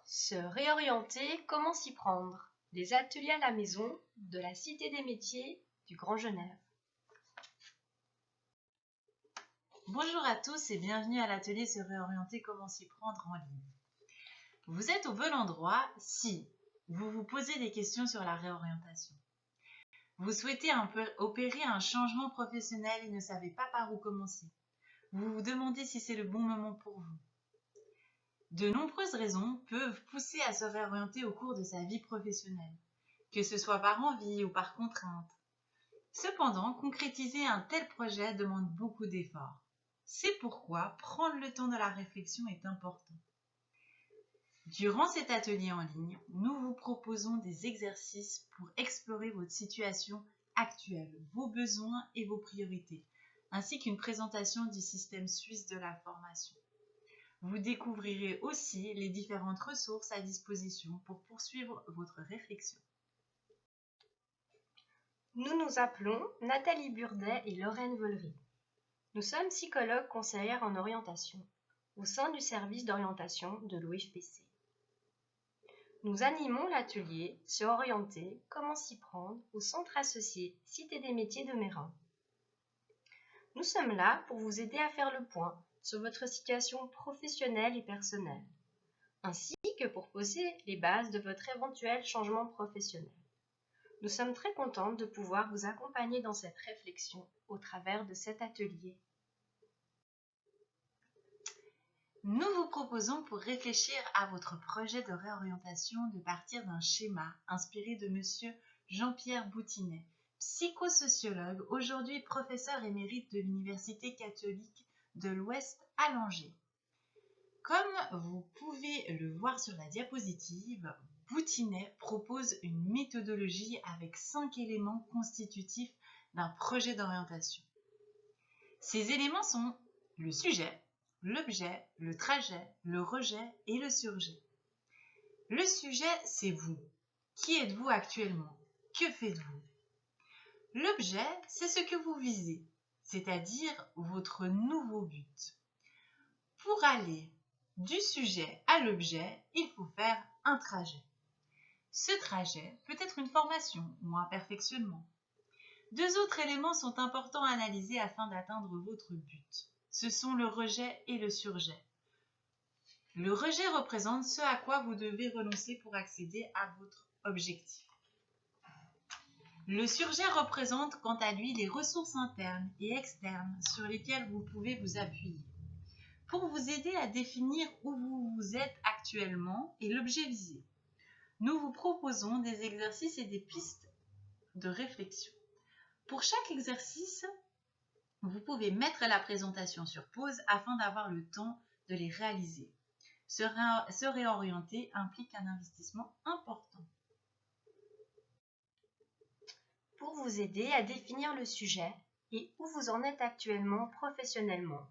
Se réorienter, comment s'y prendre? Les ateliers à la maison de la Cité des métiers du Grand Genève. Bonjour à tous et bienvenue à l'atelier Se réorienter, comment s'y prendre en ligne. Vous êtes au bon endroit si vous vous posez des questions sur la réorientation. Vous souhaitez opérer un changement professionnel et ne savez pas par où commencer. Vous vous demandez si c'est le bon moment pour vous. De nombreuses raisons peuvent pousser à se réorienter au cours de sa vie professionnelle, que ce soit par envie ou par contrainte. Cependant, concrétiser un tel projet demande beaucoup d'efforts. C'est pourquoi prendre le temps de la réflexion est important. Durant cet atelier en ligne, nous vous proposons des exercices pour explorer votre situation actuelle, vos besoins et vos priorités, ainsi qu'une présentation du système suisse de la formation. Vous découvrirez aussi les différentes ressources à disposition pour poursuivre votre réflexion. Nous nous appelons Nathalie Burdet et Lorraine Vollery. Nous sommes psychologues conseillères en orientation au sein du service d'orientation de l'OFPC. Nous animons l'atelier Se orienter, comment s'y prendre au centre associé Cité des métiers de Mérin. Nous sommes là pour vous aider à faire le point sur votre situation professionnelle et personnelle, ainsi que pour poser les bases de votre éventuel changement professionnel. Nous sommes très contentes de pouvoir vous accompagner dans cette réflexion au travers de cet atelier. Nous vous proposons pour réfléchir à votre projet de réorientation de partir d'un schéma inspiré de Monsieur Jean-Pierre Boutinet, psychosociologue, aujourd'hui professeur émérite de l'Université catholique de l'Ouest à Angers. Comme vous pouvez le voir sur la diapositive, Boutinet propose une méthodologie avec 5 éléments constitutifs d'un projet d'orientation. Ces éléments sont le sujet, l'objet, le trajet, le rejet et le surjet. Le sujet, c'est vous. Qui êtes-vous actuellement? Que faites-vous? L'objet, c'est ce que vous visez, c'est-à-dire votre nouveau but. Pour aller du sujet à l'objet, il faut faire un trajet. Ce trajet peut être une formation ou un perfectionnement. Deux autres éléments sont importants à analyser afin d'atteindre votre but. Ce sont le rejet et le surjet. Le rejet représente ce à quoi vous devez renoncer pour accéder à votre objectif. Le surjet représente quant à lui les ressources internes et externes sur lesquelles vous pouvez vous appuyer. Pour vous aider à définir où vous êtes actuellement et l'objet visé, nous vous proposons des exercices et des pistes de réflexion. Pour chaque exercice, vous pouvez mettre la présentation sur pause afin d'avoir le temps de les réaliser. Se réorienter implique un investissement important. Pour vous aider à définir le sujet et où vous en êtes actuellement professionnellement,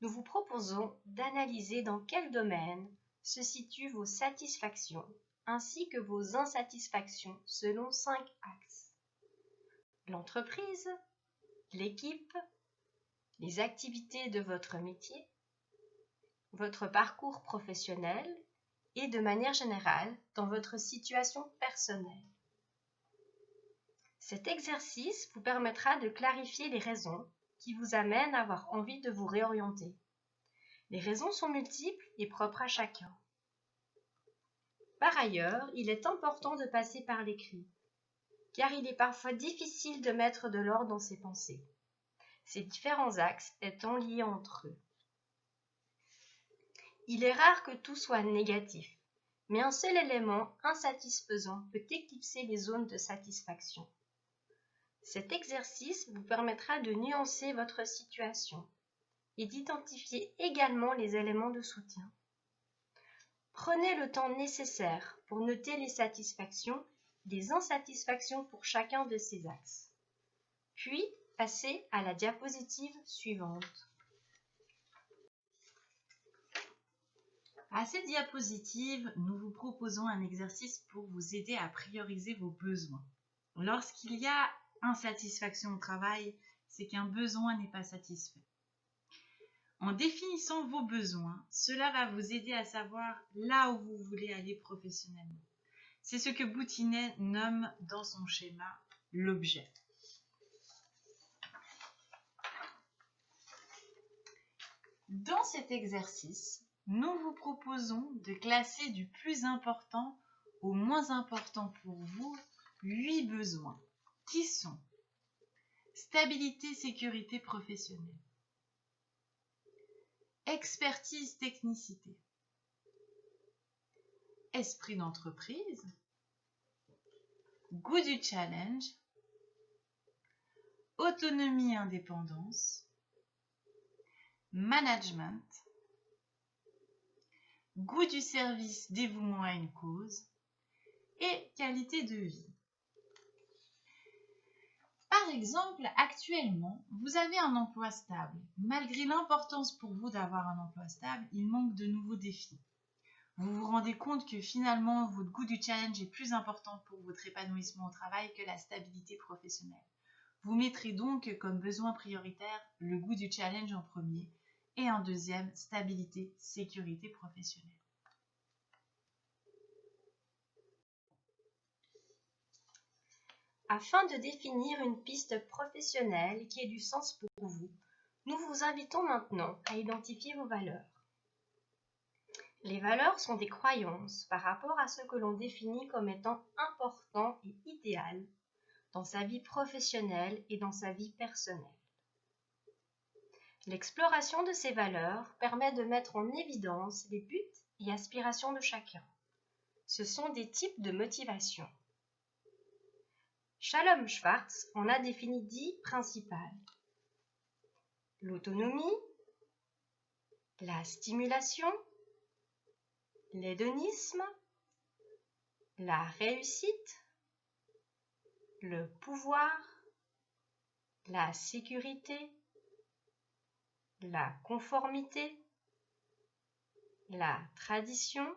nous vous proposons d'analyser dans quel domaine se situent vos satisfactions ainsi que vos insatisfactions selon 5 axes. L'entreprise, l'équipe, les activités de votre métier, votre parcours professionnel et de manière générale dans votre situation personnelle. Cet exercice vous permettra de clarifier les raisons qui vous amènent à avoir envie de vous réorienter. Les raisons sont multiples et propres à chacun. Par ailleurs, il est important de passer par l'écrit, car il est parfois difficile de mettre de l'ordre dans ses pensées, ces différents axes étant liés entre eux. Il est rare que tout soit négatif, mais un seul élément insatisfaisant peut éclipser les zones de satisfaction. Cet exercice vous permettra de nuancer votre situation et d'identifier également les éléments de soutien. Prenez le temps nécessaire pour noter les satisfactions et les insatisfactions pour chacun de ces axes. Puis, passez à la diapositive suivante. À cette diapositive, nous vous proposons un exercice pour vous aider à prioriser vos besoins. Lorsqu'il y a insatisfaction au travail, c'est qu'un besoin n'est pas satisfait. En définissant vos besoins, cela va vous aider à savoir là où vous voulez aller professionnellement. C'est ce que Boutinet nomme dans son schéma l'objet. Dans cet exercice, nous vous proposons de classer du plus important au moins important pour vous 8 besoins qui sont stabilité, sécurité professionnelle, expertise, technicité, esprit d'entreprise, goût du challenge, autonomie et indépendance, management, goût du service, dévouement à une cause et qualité de vie. Par exemple, actuellement, vous avez un emploi stable. Malgré l'importance pour vous d'avoir un emploi stable, il manque de nouveaux défis. Vous vous rendez compte que finalement, votre goût du challenge est plus important pour votre épanouissement au travail que la stabilité professionnelle. Vous mettrez donc comme besoin prioritaire le goût du challenge en premier et en deuxième, stabilité, sécurité professionnelle. Afin de définir une piste professionnelle qui ait du sens pour vous, nous vous invitons maintenant à identifier vos valeurs. Les valeurs sont des croyances par rapport à ce que l'on définit comme étant important et idéal dans sa vie professionnelle et dans sa vie personnelle. L'exploration de ces valeurs permet de mettre en évidence les buts et aspirations de chacun. Ce sont des types de motivation. Shalom Schwartz en a défini 10 principales. L'autonomie, la stimulation, l'hédonisme, la réussite, le pouvoir, la sécurité, la conformité, la tradition,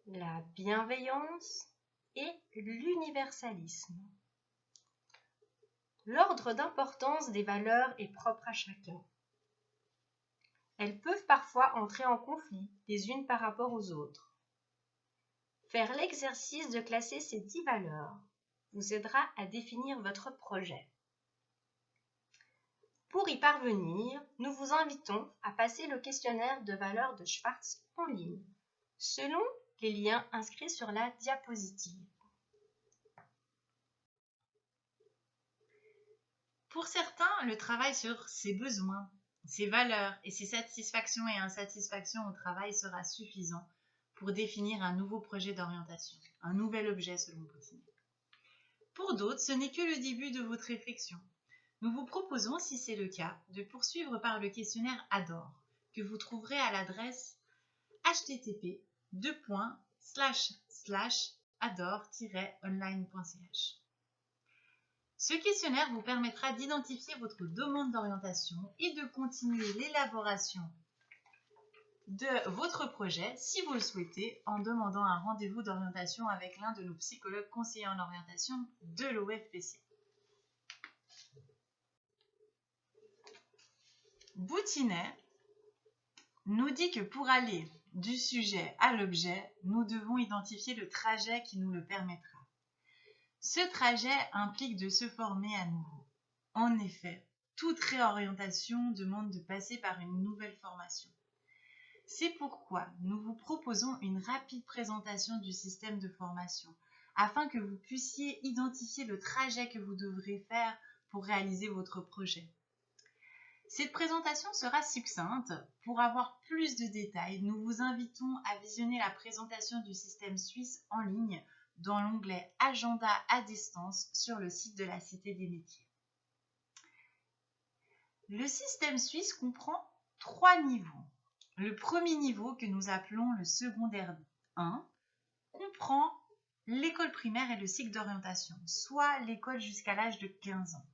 la bienveillance et l'universalisme. L'ordre d'importance des valeurs est propre à chacun. Elles peuvent parfois entrer en conflit les unes par rapport aux autres. Faire l'exercice de classer ces 10 valeurs vous aidera à définir votre projet. Pour y parvenir, nous vous invitons à passer le questionnaire de valeurs de Schwartz en ligne, selon les liens inscrits sur la diapositive. Pour certains, le travail sur ses besoins, ses valeurs et ses satisfactions et insatisfactions au travail sera suffisant pour définir un nouveau projet d'orientation, un nouvel objet selon Boutinet. Pour d'autres, ce n'est que le début de votre réflexion. Nous vous proposons, si c'est le cas, de poursuivre par le questionnaire ADOR, que vous trouverez à l'adresse http://ador-online.ch. Ce questionnaire vous permettra d'identifier votre demande d'orientation et de continuer l'élaboration de votre projet, si vous le souhaitez, en demandant un rendez-vous d'orientation avec l'un de nos psychologues conseillers en orientation de l'OFPC. Boutinet nous dit que pour aller du sujet à l'objet, nous devons identifier le trajet qui nous le permettra. Ce trajet implique de se former à nouveau. En effet, toute réorientation demande de passer par une nouvelle formation. C'est pourquoi nous vous proposons une rapide présentation du système de formation, afin que vous puissiez identifier le trajet que vous devrez faire pour réaliser votre projet. Cette présentation sera succincte. Pour avoir plus de détails, nous vous invitons à visionner la présentation du système suisse en ligne dans l'onglet Agenda à distance sur le site de la Cité des métiers. Le système suisse comprend 3 niveaux. Le premier niveau, que nous appelons le secondaire 1, comprend l'école primaire et le cycle d'orientation, soit l'école jusqu'à l'âge de 15 ans.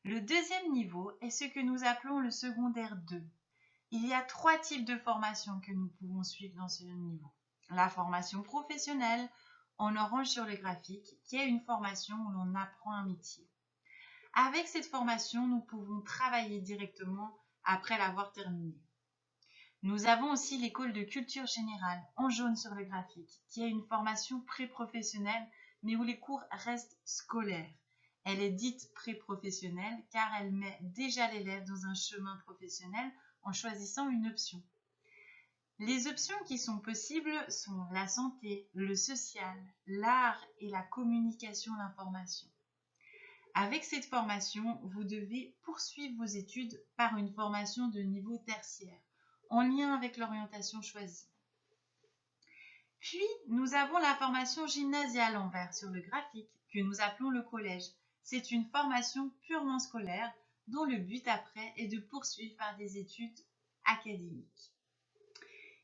Le deuxième niveau est ce que nous appelons le secondaire 2. Il y a 3 types de formations que nous pouvons suivre dans ce niveau. La formation professionnelle, en orange sur le graphique, qui est une formation où l'on apprend un métier. Avec cette formation, nous pouvons travailler directement après l'avoir terminée. Nous avons aussi l'école de culture générale, en jaune sur le graphique, qui a une formation pré-professionnelle, mais où les cours restent scolaires. Elle est dite pré-professionnelle car elle met déjà l'élève dans un chemin professionnel en choisissant une option. Les options qui sont possibles sont la santé, le social, l'art et la communication, l'information. Avec cette formation, vous devez poursuivre vos études par une formation de niveau tertiaire, en lien avec l'orientation choisie. Puis, nous avons la formation gymnasiale en vert sur le graphique, que nous appelons le collège. C'est une formation purement scolaire, dont le but après est de poursuivre par des études académiques.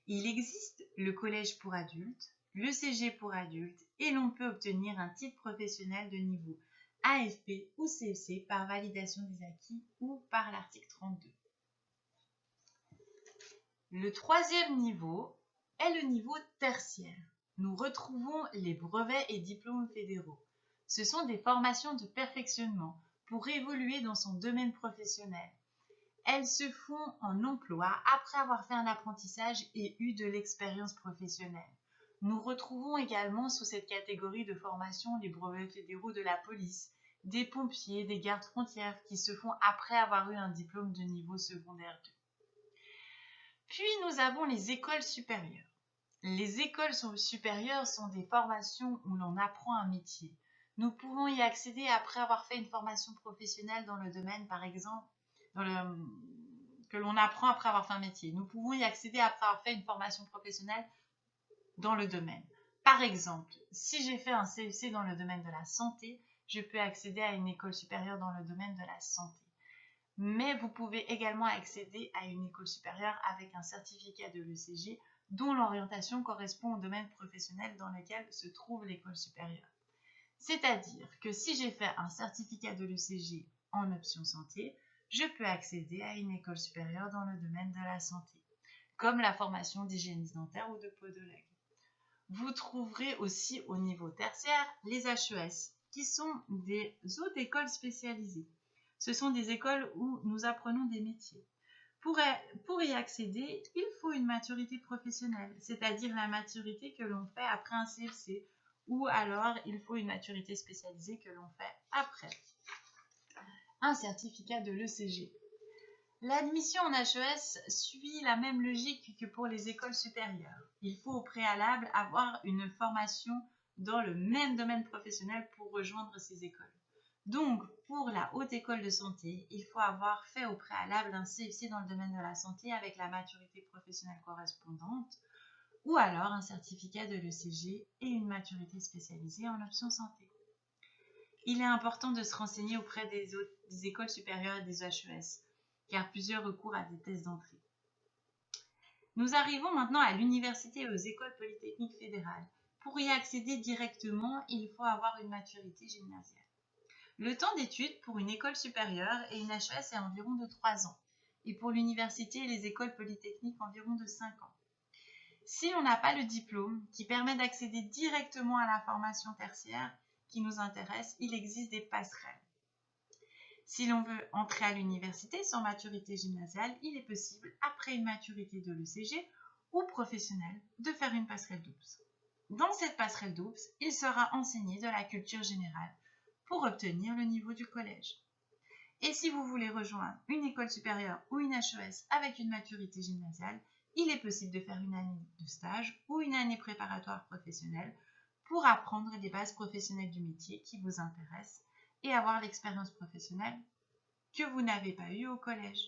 Il existe le collège pour adultes, le CG pour adultes, et l'on peut obtenir un titre professionnel de niveau AFP ou CEC par validation des acquis ou par l'article 32. Le troisième niveau est le niveau tertiaire. Nous retrouvons les brevets et diplômes fédéraux. Ce sont des formations de perfectionnement pour évoluer dans son domaine professionnel. Elles se font en emploi après avoir fait un apprentissage et eu de l'expérience professionnelle. Nous retrouvons également sous cette catégorie de formation les brevets fédéraux de la police, des pompiers, des gardes frontières qui se font après avoir eu un diplôme de niveau secondaire 2. Puis nous avons les écoles supérieures. Les écoles supérieures sont des formations où l'on apprend un métier. Nous pouvons y accéder après avoir fait une formation professionnelle dans le domaine, par exemple, que l'on apprend après avoir fait un métier. Nous pouvons y accéder après avoir fait une formation professionnelle dans le domaine. Par exemple, si j'ai fait un CEC dans le domaine de la santé, je peux accéder à une école supérieure dans le domaine de la santé. Mais vous pouvez également accéder à une école supérieure avec un certificat de l'ECG dont l'orientation correspond au domaine professionnel dans lequel se trouve l'école supérieure. C'est-à-dire que si j'ai fait un certificat de l'ECG en option santé, je peux accéder à une école supérieure dans le domaine de la santé, comme la formation d'hygiéniste dentaire ou de podologue. Vous trouverez aussi au niveau tertiaire les HES, qui sont des autres écoles spécialisées. Ce sont des écoles où nous apprenons des métiers. Pour y accéder, il faut une maturité professionnelle, c'est-à-dire la maturité que l'on fait après un CFC, ou alors il faut une maturité spécialisée que l'on fait après un certificat de l'ECG. L'admission en HES suit la même logique que pour les écoles supérieures. Il faut au préalable avoir une formation dans le même domaine professionnel pour rejoindre ces écoles. Donc, pour la haute école de santé, il faut avoir fait au préalable un CFC dans le domaine de la santé avec la maturité professionnelle correspondante, ou alors un certificat de l'ECG et une maturité spécialisée en option santé. Il est important de se renseigner auprès des écoles supérieures et des HES, car plusieurs recourent à des tests d'entrée. Nous arrivons maintenant à l'université et aux écoles polytechniques fédérales. Pour y accéder directement, il faut avoir une maturité gymnasiale. Le temps d'études pour une école supérieure et une HES est environ de 3 ans, et pour l'université et les écoles polytechniques environ de 5 ans. Si l'on n'a pas le diplôme qui permet d'accéder directement à la formation tertiaire qui nous intéresse, il existe des passerelles. Si l'on veut entrer à l'université sans maturité gymnasiale, il est possible, après une maturité de l'ECG ou professionnelle, de faire une passerelle d'OUPS. Dans cette passerelle d'OUPS, il sera enseigné de la culture générale pour obtenir le niveau du collège. Et si vous voulez rejoindre une école supérieure ou une HES avec une maturité gymnasiale, il est possible de faire une année de stage ou une année préparatoire professionnelle pour apprendre les bases professionnelles du métier qui vous intéresse et avoir l'expérience professionnelle que vous n'avez pas eue au collège.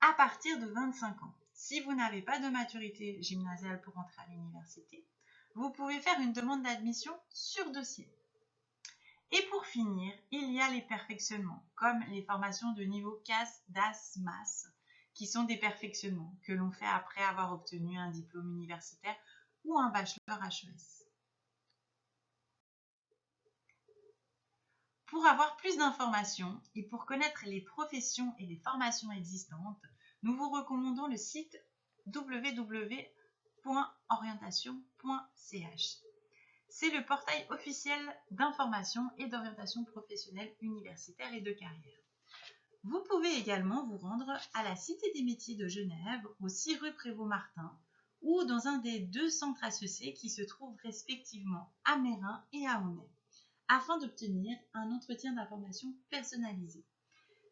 À partir de 25 ans, si vous n'avez pas de maturité gymnasiale pour entrer à l'université, vous pouvez faire une demande d'admission sur dossier. Et pour finir, il y a les perfectionnements, comme les formations de niveau CAS, DAS, MAS, qui sont des perfectionnements que l'on fait après avoir obtenu un diplôme universitaire ou un bachelor HES. Pour avoir plus d'informations et pour connaître les professions et les formations existantes, nous vous recommandons le site www.orientation.ch. C'est le portail officiel d'information et d'orientation professionnelle universitaire et de carrière. Vous pouvez également vous rendre à la Cité des métiers de Genève, au 6 rue Prévost-Martin, ou dans un des 2 centres associés qui se trouvent respectivement à Meyrin et à Aunay, afin d'obtenir un entretien d'information personnalisé.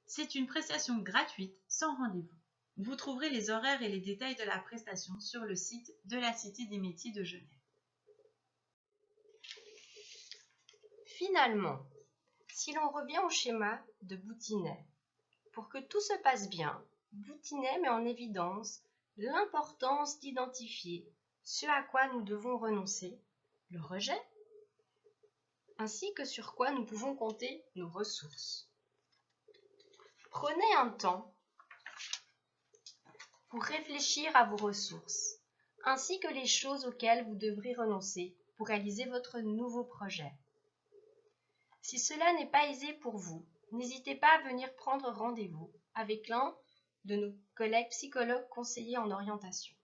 C'est une prestation gratuite, sans rendez-vous. Vous trouverez les horaires et les détails de la prestation sur le site de la Cité des métiers de Genève. Finalement, si l'on revient au schéma de Boutinet, pour que tout se passe bien, Boutinet met en évidence l'importance d'identifier ce à quoi nous devons renoncer, le rejet, ainsi que sur quoi nous pouvons compter nos ressources. Prenez un temps pour réfléchir à vos ressources, ainsi que les choses auxquelles vous devrez renoncer pour réaliser votre nouveau projet. Si cela n'est pas aisé pour vous, n'hésitez pas à venir prendre rendez-vous avec l'un de nos collègues psychologues conseillers en orientation.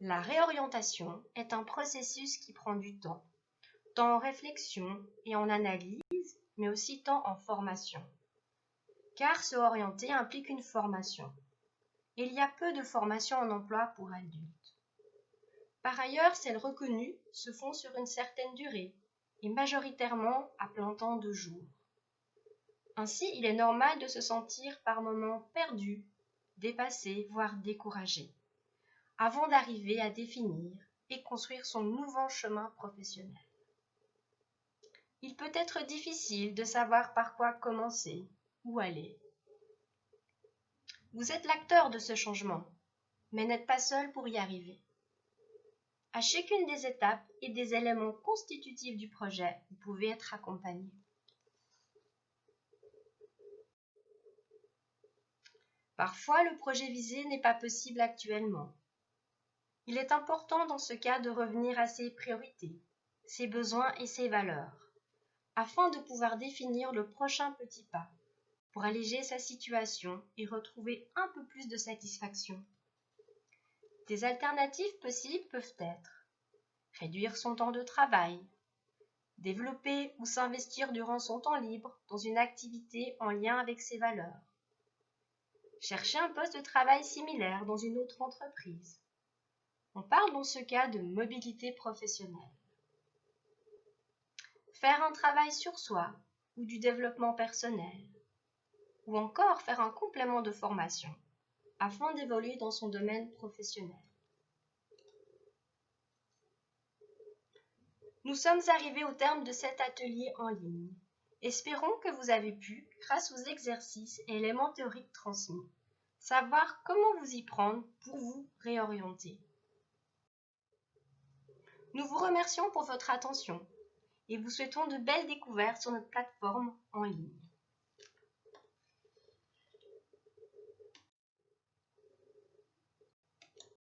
La réorientation est un processus qui prend du temps, tant en réflexion et en analyse, mais aussi tant en formation. Car se orienter implique une formation. Il y a peu de formations en emploi pour adultes. Par ailleurs, celles reconnues se font sur une certaine durée et majoritairement à plein temps de jour. Ainsi, il est normal de se sentir par moments perdu, dépassé, voire découragé, avant d'arriver à définir et construire son nouveau chemin professionnel. Il peut être difficile de savoir par quoi commencer, où aller. Vous êtes l'acteur de ce changement, mais n'êtes pas seul pour y arriver. À chacune des étapes et des éléments constitutifs du projet, vous pouvez être accompagné. Parfois, le projet visé n'est pas possible actuellement. Il est important dans ce cas de revenir à ses priorités, ses besoins et ses valeurs, afin de pouvoir définir le prochain petit pas pour alléger sa situation et retrouver un peu plus de satisfaction. Des alternatives possibles peuvent être réduire son temps de travail, développer ou s'investir durant son temps libre dans une activité en lien avec ses valeurs, chercher un poste de travail similaire dans une autre entreprise. On parle dans ce cas de mobilité professionnelle. Faire un travail sur soi ou du développement personnel, ou encore faire un complément de formation afin d'évoluer dans son domaine professionnel. Nous sommes arrivés au terme de cet atelier en ligne. Espérons que vous avez pu, grâce aux exercices et éléments théoriques transmis, savoir comment vous y prendre pour vous réorienter. Nous vous remercions pour votre attention et vous souhaitons de belles découvertes sur notre plateforme en ligne.